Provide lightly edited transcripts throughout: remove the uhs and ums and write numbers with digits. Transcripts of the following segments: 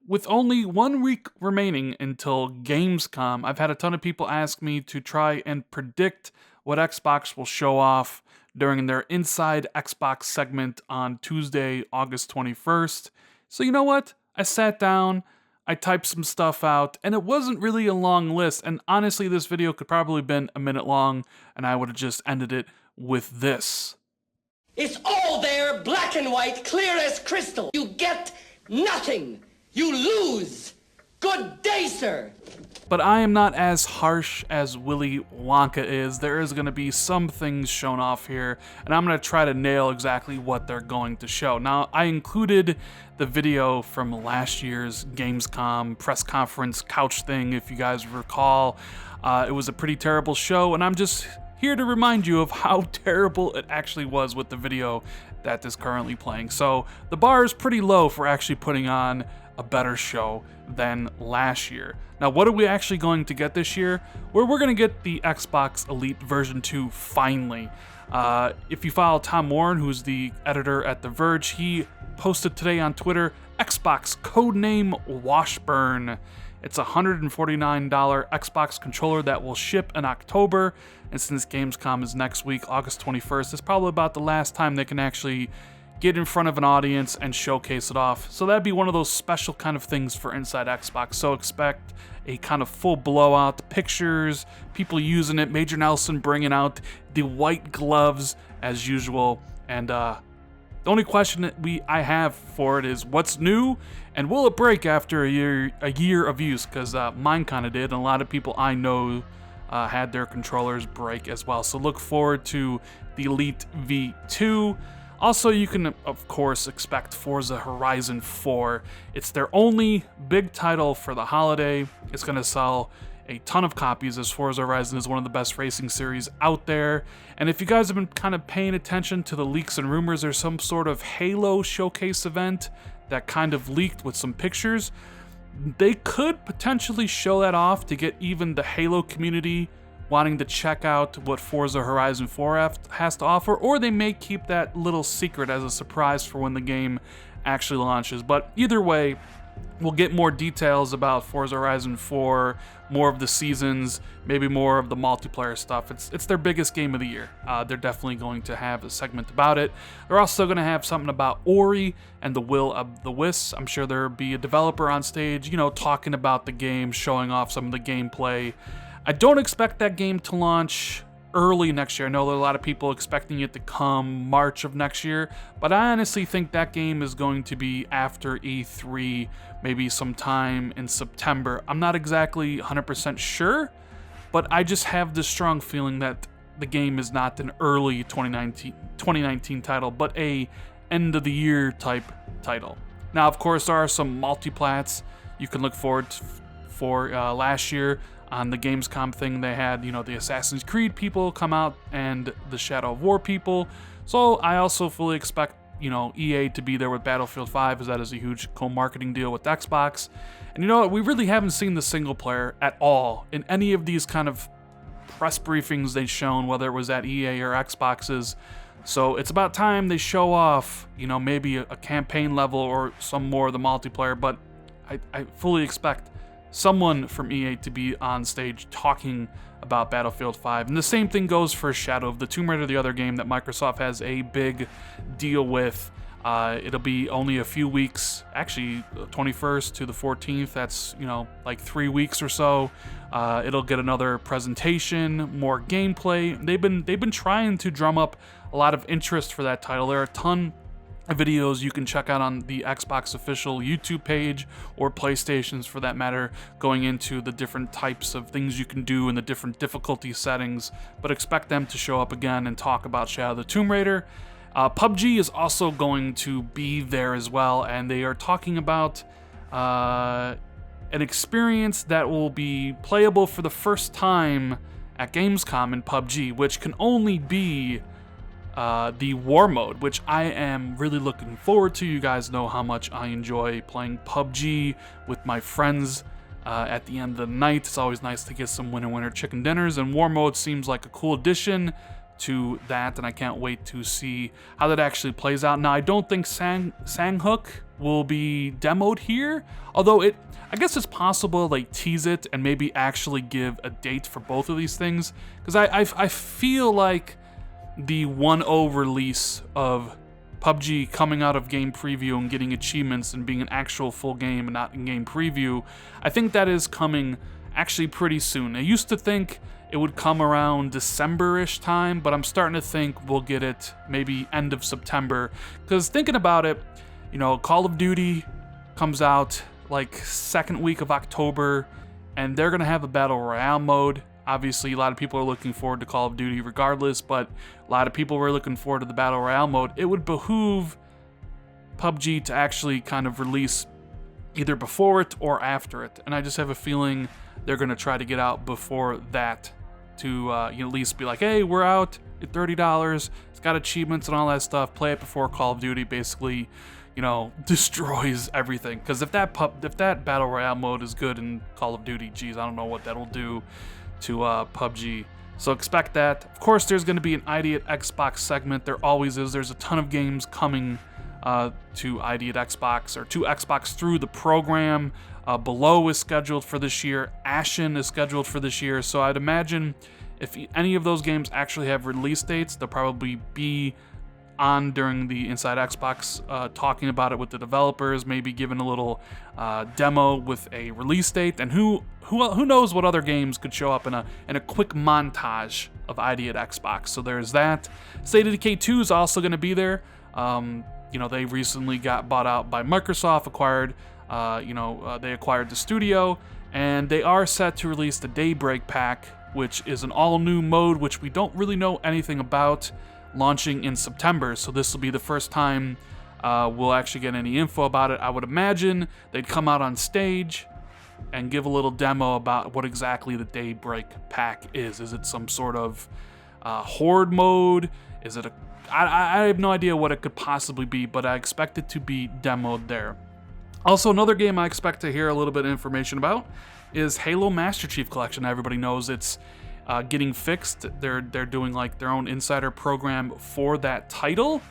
with only 1 week remaining until Gamescom, I've had a ton of people ask me to try and predict what Xbox will show off during their Inside Xbox segment on Tuesday, August 21st. So you know what? I sat down, I typed some stuff out, and it wasn't really a long list, and honestly this video could probably have been a minute long, and I would have just ended it with this. It's all there, black and white, clear as crystal. You get nothing. You lose. Good day, sir. But I am not as harsh as Willy Wonka is. There is going to be some things shown off here, and I'm going to try to nail exactly what they're going to show. Now, I included the video from last year's Gamescom press conference couch thing, if you guys recall. It was a pretty terrible show, and I'm just here to remind you of how terrible it actually was with the video that is currently playing. So the bar is pretty low for actually putting on a better show than last year. Now, what are we actually going to get this year? We're going to get the Xbox Elite version 2 finally. If you follow Tom Warren, who's the editor at The Verge, he posted today on Twitter, Xbox codename Washburn. It's a $149 Xbox controller that will ship in October, and since Gamescom is next week, August 21st, it's probably about the last time they can actually get in front of an audience and showcase it off. So that'd be one of those special kind of things for Inside Xbox. So expect a kind of full blowout, pictures, people using it, Major Nelson bringing out the white gloves as usual. And the only question that I have for it is what's new, and will it break after a year of use? Because mine kind of did, and a lot of people I know had their controllers break as well. So look forward to the Elite V2. Also, you can, of course, expect Forza Horizon 4. It's their only big title for the holiday. It's going to sell a ton of copies, as Forza Horizon is one of the best racing series out there. And if you guys have been kind of paying attention to the leaks and rumors, there's some sort of Halo showcase event that kind of leaked with some pictures. They could potentially show that off to get even the Halo community wanting to check out what Forza Horizon 4 has to offer, or they may keep that little secret as a surprise for when the game actually launches. But either way, we'll get more details about Forza Horizon 4, more of the seasons, maybe more of the multiplayer stuff. It's their biggest game of the year. They're definitely going to have a segment about it. They're also going to have something about Ori and the Will of the Wisps. I'm sure there'll be a developer on stage, talking about the game, showing off some of the gameplay. I don't expect that game to launch early next year. I know there are a lot of people expecting it to come March of next year, but I honestly think that game is going to be after E3, maybe sometime in September. I'm not exactly 100% sure, but I just have this strong feeling that the game is not an early 2019 title, but a end of the year type title. Now, of course, there are some multiplats you can look forward to for last year. On the Gamescom thing, they had, the Assassin's Creed people come out and the Shadow of War people. So I also fully expect, EA to be there with Battlefield 5, as that is a huge co-marketing deal with Xbox. And you know what? We really haven't seen the single player at all in any of these kind of press briefings they've shown, whether it was at EA or Xbox's. So it's about time they show off, maybe a campaign level or some more of the multiplayer. But I fully expect someone from EA to be on stage talking about Battlefield 5. And the same thing goes for Shadow of the Tomb Raider, the other game that Microsoft has a big deal with. It'll be only a few weeks, actually the 21st to the 14th. That's, like 3 weeks or so. It'll get another presentation, more gameplay. They've been trying to drum up a lot of interest for that title. There are a ton videos you can check out on the Xbox official YouTube page, or PlayStation's for that matter, going into the different types of things you can do and the different difficulty settings, but expect them to show up again and talk about Shadow of the Tomb Raider. PUBG is also going to be there as well, and they are talking about an experience that will be playable for the first time at Gamescom in PUBG, which can only be the War Mode, which I am really looking forward to. You guys know how much I enjoy playing PUBG with my friends at the end of the night. It's always nice to get some winner chicken dinners, and War Mode seems like a cool addition to that, and I can't wait to see how that actually plays out. Now, I don't think Sanghook will be demoed here, although I guess it's possible they tease it and maybe actually give a date for both of these things, because I feel like the 1.0 release of PUBG coming out of game preview and getting achievements and being an actual full game and not in game preview, I think that is coming actually pretty soon. I used to think it would come around December-ish time, but I'm starting to think we'll get it maybe end of September, because thinking about it, you know, Call of Duty comes out like second week of October, and they're gonna have a Battle Royale mode. Obviously, a lot of people are looking forward to Call of Duty regardless, but a lot of people were looking forward to the Battle Royale mode. It would behoove PUBG to actually kind of release either before it or after it, and I just have a feeling they're going to try to get out before that to at least be like, hey, we're out at $30, it's got achievements and all that stuff, play it before Call of Duty basically, destroys everything. Because if that Battle Royale mode is good in Call of Duty, geez, I don't know what that'll do to PUBG. So expect that. Of course, there's going to be an ID at Xbox segment. There always is. There's a ton of games coming to ID at Xbox, or to Xbox through the program. Below is scheduled for this year. Ashen is scheduled for this year. So I'd imagine if any of those games actually have release dates, they'll probably be on during the Inside Xbox, talking about it with the developers, maybe giving a little demo with a release date, and who knows what other games could show up in a quick montage of ID at Xbox. So there's that. State of Decay 2 is also going to be there. They recently got bought out by Microsoft, they acquired the studio, and they are set to release the Daybreak pack, which is an all-new mode which we don't really know anything about, launching in September. So this will be the first time we'll actually get any info about it. I would imagine they'd come out on stage and give a little demo about what exactly the Daybreak pack is. Is it some sort of horde mode? Is it I have no idea what it could possibly be, but I expect it to be demoed there. Also, another game I expect to hear a little bit of information about is Halo Master Chief Collection. Everybody knows it's getting fixed. They're doing like their own insider program for that title,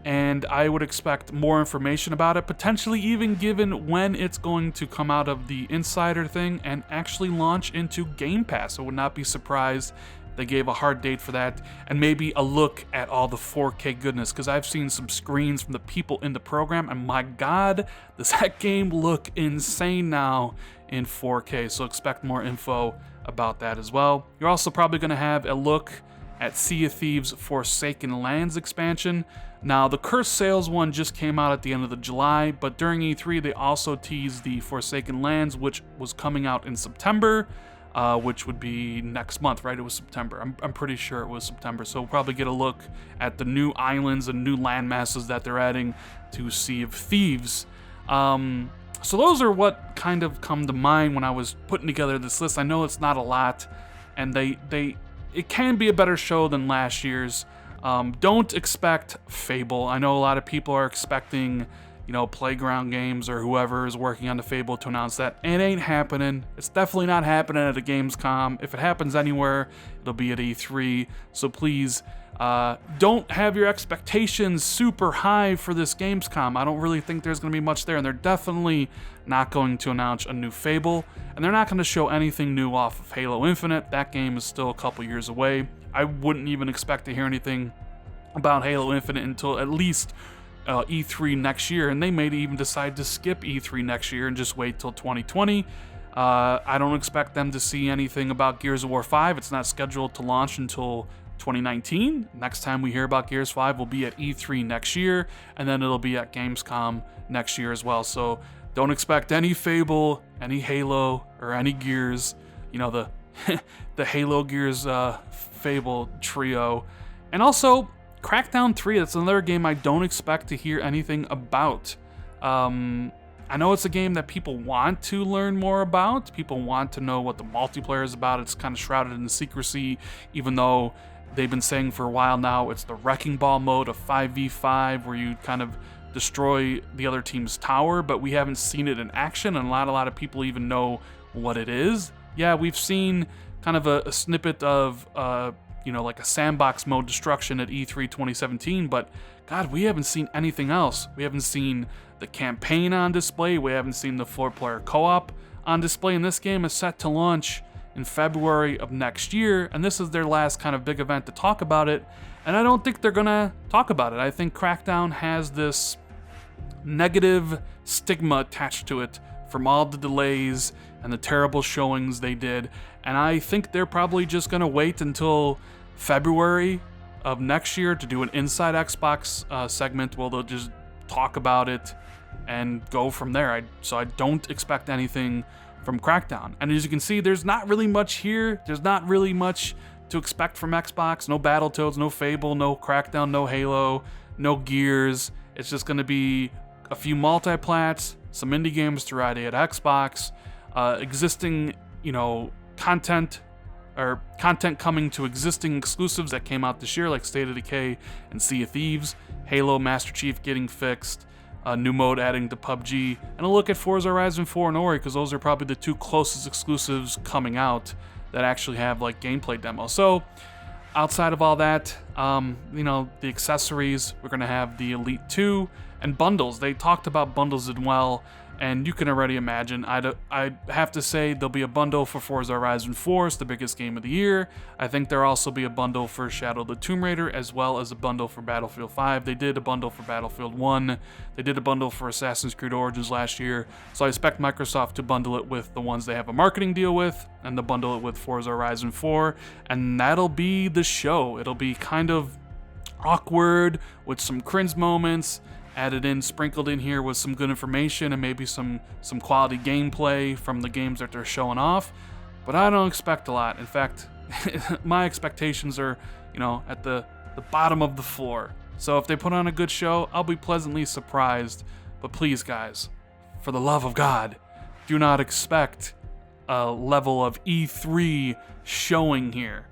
and I would expect more information about it, potentially even given when it's going to come out of the insider thing and actually launch into Game Pass. I would not be surprised if they gave a hard date for that, and maybe a look at all the 4K goodness, because I've seen some screens from the people in the program, and my god, does that game look insane now in 4K. So expect more info about that as well. You're also probably going to have a look at Sea of Thieves Forsaken Lands expansion. Now, the Cursed Sails one just came out at the end of July, but during E3 they also teased the Forsaken Lands, which was coming out in September, which would be next month, right? It was September. I'm pretty sure it was September. So we'll probably get a look at the new islands and new land masses that they're adding to Sea of Thieves. So those are what kind of come to mind when I was putting together this list. I know it's not a lot, and it can be a better show than last year's. Don't expect Fable. I know a lot of people are expecting, Playground Games or whoever is working on the Fable to announce that. It ain't happening. It's definitely not happening at a Gamescom. If it happens anywhere, it'll be at E3. So please, don't have your expectations super high for this Gamescom. I don't really think there's going to be much there, and they're definitely not going to announce a new Fable, and they're not going to show anything new off of Halo Infinite. That game is still a couple years away. I wouldn't even expect to hear anything about Halo Infinite until at least E3 next year, and they may even decide to skip E3 next year and just wait till 2020. I don't expect them to see anything about Gears of War 5. It's not scheduled to launch until 2019. Next time we hear about Gears 5 will be at E3 next year, and then it'll be at Gamescom next year as well. So don't expect any Fable, any Halo, or any Gears. The the Halo Gears Fable trio. And also Crackdown 3, that's another game I don't expect to hear anything about. I know it's a game that people want to learn more about. People want to know what the multiplayer is about. It's kind of shrouded in secrecy, even though they've been saying for a while now it's the Wrecking Ball mode of 5v5, where you kind of destroy the other team's tower, but we haven't seen it in action, and a lot of people even know what it is. Yeah, we've seen kind of a snippet of like a sandbox mode destruction at E3 2017, but God, we haven't seen anything else. We haven't seen the campaign on display. We haven't seen the 4-player co-op on display, and this game is set to launch in February of next year, and this is their last kind of big event to talk about it, and I don't think they're gonna talk about it. I think Crackdown has this negative stigma attached to it from all the delays and the terrible showings they did, and I think they're probably just gonna wait until February of next year to do an Inside Xbox segment where they'll just talk about it and go from there. So I don't expect anything from Crackdown. And as you can see, there's not really much here. There's not really much to expect from Xbox. No Battletoads, no Fable, no Crackdown, no Halo, no Gears. It's just going to be a few multiplats, some indie games to ride at Xbox, existing, content coming to existing exclusives that came out this year, like State of Decay and Sea of Thieves, Halo Master Chief getting fixed, a new mode adding to PUBG, and a look at Forza Horizon 4 and Ori, because those are probably the two closest exclusives coming out that actually have like gameplay demos. So outside of all that, the accessories, we're going to have the Elite 2 and bundles. They talked about bundles as well, and you can already imagine. I'd have to say there'll be a bundle for Forza Horizon 4, it's the biggest game of the year. I think there'll also be a bundle for Shadow of the Tomb Raider, as well as a bundle for Battlefield 5. They did a bundle for Battlefield 1. They did a bundle for Assassin's Creed Origins last year. So I expect Microsoft to bundle it with the ones they have a marketing deal with, and to bundle it with Forza Horizon 4. And that'll be the show. It'll be kind of awkward with some cringe moments, added in, sprinkled in here with some good information and maybe some quality gameplay from the games that they're showing off. But I don't expect a lot. In fact, my expectations are, at the bottom of the floor. So if they put on a good show, I'll be pleasantly surprised. But please, guys, for the love of God, do not expect a level of E3 showing here.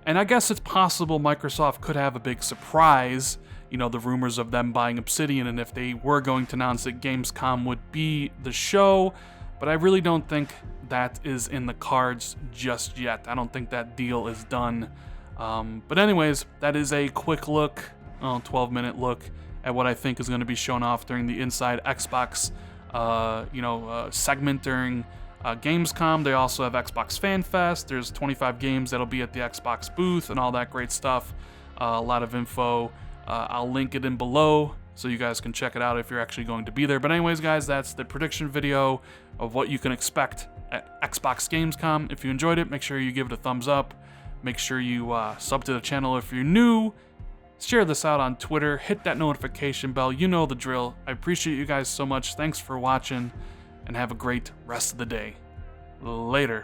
And I guess it's possible Microsoft could have a big surprise, the rumors of them buying Obsidian, and if they were going to announce that Gamescom would be the show, but I really don't think that is in the cards just yet. I don't think that deal is done. But anyways, that is a quick look, 12-minute look at what I think is going to be shown off during the Inside Xbox, segment during Gamescom. They also have Xbox Fan Fest. There's 25 games that'll be at the Xbox booth and all that great stuff. A lot of info. I'll link it in below so you guys can check it out if you're actually going to be there. But anyways, guys, that's the prediction video of what you can expect at Xbox Gamescom. If you enjoyed it, make sure you give it a thumbs up. Make sure you sub to the channel if you're new. Share this out on Twitter. Hit that notification bell. You know the drill. I appreciate you guys so much. Thanks for watching, and have a great rest of the day. Later.